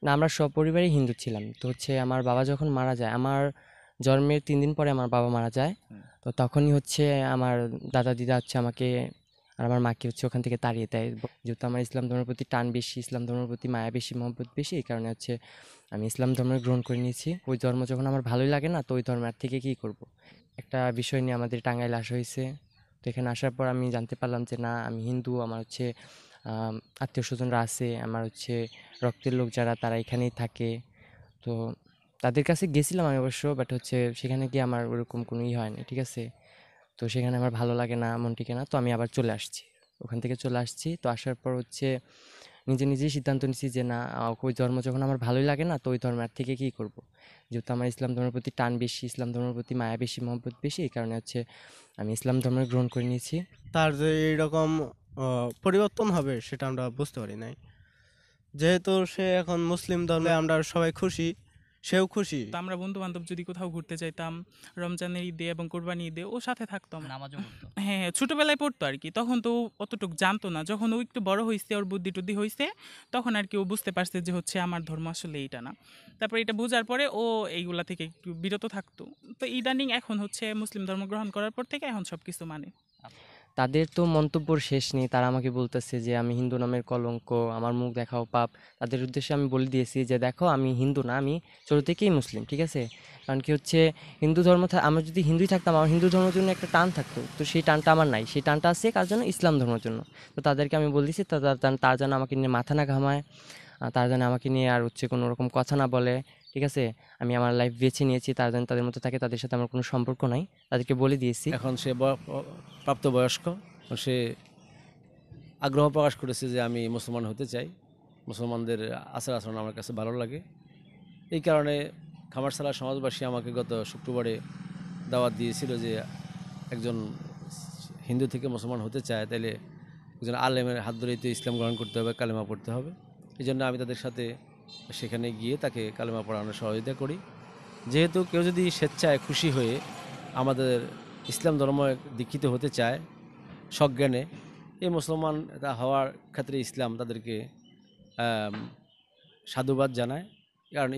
না, আমরা সপরিবারই হিন্দু ছিলাম। তো হচ্ছে আমার বাবা যখন মারা যায়, আমার জন্মের ৩ দিন পরে আমার বাবা মারা যায়। তো তখনই হচ্ছে আমার দাদা দিদা হচ্ছে আমাকে আর আমার মাকে হচ্ছে ওখান থেকে তাড়িয়ে দেয়। যেহেতু আমার ইসলাম ধর্মের প্রতি টান বেশি, ইসলাম ধর্মের প্রতি মায়া বেশি, মহব্বত বেশি, এই কারণে হচ্ছে আমি ইসলাম ধর্ম গ্রহণ করে নিয়েছি। ওই ধর্ম যখন আমার ভালোই লাগে না, তো ওই ধর্মের থেকে কী করব। একটা বিষয় নিয়ে আমাদের টাঙ্গাইলে আসা হয়েছে। তো এখানে আসার পর আমি জানতে পারলাম যে না, আমি হিন্দু, আমার হচ্ছে আত্মীয় স্বজনরা আছে, আমার হচ্ছে রক্তের লোক যারা তারা এখানেই থাকে। তো তাদের কাছে গেছিলাম আমি অবশ্য, বাট হচ্ছে সেখানে গিয়ে আমার ওরকম কোনো হয়নি, ঠিক আছে। তো সেখানে আমার ভালো লাগে না, মন টিকে না, তো আমি আবার চলে আসছি। ওখান থেকে চলে আসছি, তো আসার পর হচ্ছে নিজেই সিদ্ধান্ত নিছি যে না, ওই ধর্ম যখন আমার ভালোই লাগে না, তো ওই ধর্মের থেকে কী করব। যেহেতু আমার ইসলাম ধর্মের প্রতি টান বেশি, ইসলাম ধর্মের প্রতি মায়া বেশি, মহব্বত বেশি, এই কারণে হচ্ছে আমি ইসলাম ধর্ম গ্রহণ করে নিয়েছি। তার যে এইরকম পরিবর্তন হবে সেটা আমরা বুঝতে পারি নাই। যেহেতু সে এখন মুসলিম ধর্মে আমরা সবাই খুশি, সেও খুশি। তো আমরা বন্ধু-বান্ধব যদি কোথাও ঘুরতে যাইতাম, রমজানের ঈদে এবং কোরবানির ঈদে ওর সাথে থাকতাম। নামাজও পড়তো। হ্যাঁ, হ্যাঁ, ছোটবেলায় পড়তো আরকি। তখন তো ও অতটুক জানতো না। যখন ও একটু বড় হইছে, ওর বুদ্ধি-টুদ্ধি হইছে, তখন আরকি ও বুঝতে পারছে যে হচ্ছে আমার ধর্ম আসলে এইটা না। তারপরে এটা বুঝার পরে ও এইগুলা থেকে একটু বিরত থাকতো। তো ইদানিং এখন হচ্ছে মুসলিম ধর্ম গ্রহণ করার পর থেকে এখন সবকিছু মানে। তাদের তো মন্তব্যর শেষ নেই। তারা আমাকে বলতেছে যে আমি হিন্দু নামের কলঙ্ক, আমার মুখ দেখাও পাপ। তাদের উদ্দেশ্যে আমি বলে দিয়েছি যে দেখো, আমি হিন্দু না, আমি ছোটো থেকেই মুসলিম, ঠিক আছে। কারণ কি হচ্ছে, হিন্দু ধর্ম আমি যদি হিন্দুই থাকতাম, আমার হিন্দু ধর্মের জন্য একটা টান থাকতো, তো সেই টানটা আমার নাই। সেই টানটা আছে কার জন্য? ইসলাম ধর্মের জন্য। তো তাদেরকে আমি বলে দিয়েছি, তার যেন আমাকে নিয়ে মাথা না ঘামায়, তারা যেন আমাকে নিয়ে আর হচ্ছে কোনো রকম কথা না বলে, ঠিক আছে। আমি আমার লাইফ বেছে নিয়েছি, তারা যেন তাদের মতো থাকে, তাদের সাথে আমার কোনো সম্পর্ক নাই, তাদেরকে বলে দিয়েছি। এখন সে প্রাপ্তবয়স্ক, সে আগ্রহ প্রকাশ করেছে যে আমি মুসলমান হতে চাই, মুসলমানদের আচার আচরণ আমার কাছে ভালো লাগে। এই কারণে খামারসালা সমাজবাসী আমাকে গত শুক্রবারে দাওয়াত দিয়েছিল যে একজন হিন্দু থেকে মুসলমান হতে চায়, তাইলে একজন আলেমের হাত ধরেই তো ইসলাম গ্রহণ করতে হবে, কালেমা পড়তে হবে। এই জন্য আমি তাদের সাথে সেখানে গিয়ে তাকে কালেমা পড়ানোর সহযোগিতা করি। যেহেতু কেউ যদি স্বেচ্ছায় খুশি হয়ে আমাদের ইসলাম ধর্ম দীক্ষিত হতে চায় সজ্ঞানে, এই মুসলমান হওয়ার ক্ষেত্রে ইসলাম তাদেরকে সাধুবাদ জানায়। কারণ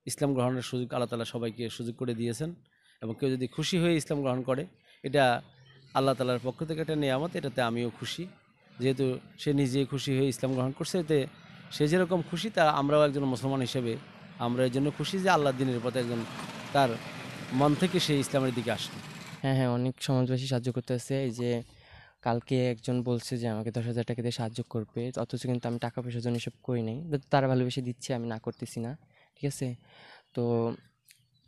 ইসলাম গ্রহণের সুযোগ আল্লাহ তাআলা সবাইকে সুযোগ করে দিয়েছেন, এবং কেউ যদি খুশি হয়ে ইসলাম গ্রহণ করে, এটা আল্লাহ তাআলার পক্ষ থেকে একটা নিয়ামত। এটাতে আমিও খুশি, যেহেতু সে নিজে খুশি হয়ে ইসলাম গ্রহণ করছে। এতে সে যেরকম খুশি, তা আমরাও একজন মুসলমান হিসেবে আমরা এর জন্য খুশি যে আল্লাহর দ্বীনের পথে একজন তার মন থেকে সে ইসলামের দিকে আসে। হ্যাঁ, হ্যাঁ, অনেক সমাজবাসী সাহায্য করতেছে। এই যে কালকে একজন বলছে যে আমাকে ১০,০০০ টাকা দিয়ে সাহায্য করবে। অথচ কিন্তু আমি টাকা পয়সার জন্য এসব করি নাই। বাট তারা ভালোবেসে দিচ্ছে, আমি না করতেছি না। ঠিক আছে? তো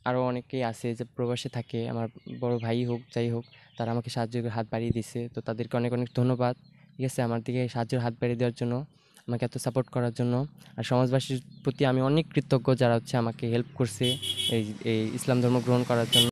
আরও অনেকেই আছে যে প্রবাসে থাকে। আমার বড় ভাই হোক, যাই হোক, তারা আমাকে সাহায্যের হাত বাড়িয়ে দিছে। তো তাদেরকে অনেক, অনেক ধন্যবাদ। ঠিক আছে? আমার দিকে সাহায্যের হাত বাড়িয়ে দেওয়ার জন্য, আমাকে এত সাপোর্ট করার জন্য। আর সমাজবাসীর প্রতি আমি অনেক কৃতজ্ঞ, যারা হচ্ছে আমাকে হেল্প করছে এই এই ইসলাম ধর্ম গ্রহণ করার জন্য।